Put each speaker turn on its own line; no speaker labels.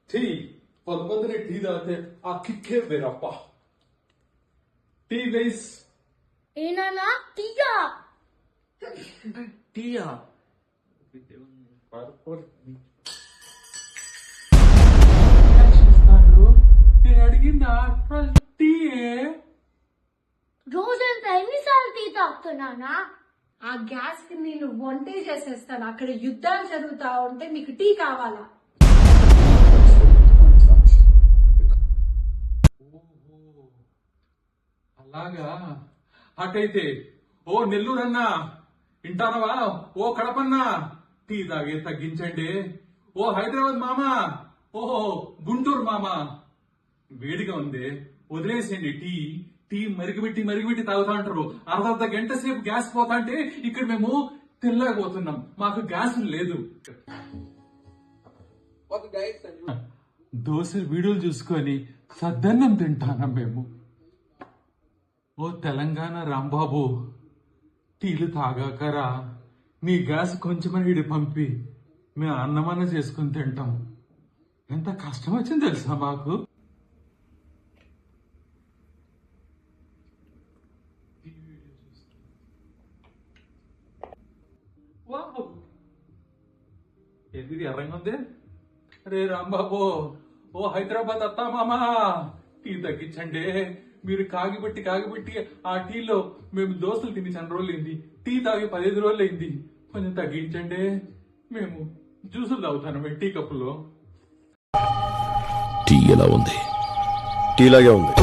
Tea పొద్దునే tea తాగితే ఆ కిక్కే వేరప్ప. Tea please.
ఏనా టీయా?
టీయా? నేను అడిగిందా టీయే?
రోజంతా ఎన్నిసార్లు టీ తాగుతున్నానా?
ఆ గ్యాస్ కి నేను వంటే చేసేస్తాను. అక్కడ యుద్ధాలు జరుగుతా ఉంటే మీకు టీ కావాలా?
అలాగా అటైతే ఓ నెల్లూరన్నా వింటానవా? ఓ కడపన్నా టీ తాగే తగ్గించండి. ఓ హైదరాబాద్ మామా, ఓహో గుంటూరు మామా వేడిగా ఉంది వదిలేసేయండి. టీ మరిగిపెట్టి తాగుతా ఉంటారు. అర్ధ గంట సేపు గ్యాస్ పోతా అంటే ఇక్కడ మేము తెల్లకపోతున్నాం. మాకు గ్యాస్ లేదు. దోశలు వీడియోలు చూసుకొని సద్దన్నం తింటానం మేము. ఓ తెలంగాణ రాంబాబు, టీలు తాగాకరా, నీ గ్యాస్ కొంచెమని వీడి పంపి మేము అన్నమన్న చేసుకుని తింటాం. ఎంత కష్టం వచ్చింది తెలుసా మాకు. ఎందుకు ఎర్రంగా ఉంది? రే రాంబాబు, ఓ హైదరాబాద్ అత్తా మామా, టీ తగ్గించండి. మీరు కాగిపెట్టి ఆ టీలో మేము దోశలు తిని 2 రోజులైంది, టీ తాగి 15 రోజులైంది. కొంచెం తగ్గించండి. మేము జ్యూసులు తాగుతాను టీ కప్పులో.
టీ ఎలా ఉంది? టీ లాగే ఉంది.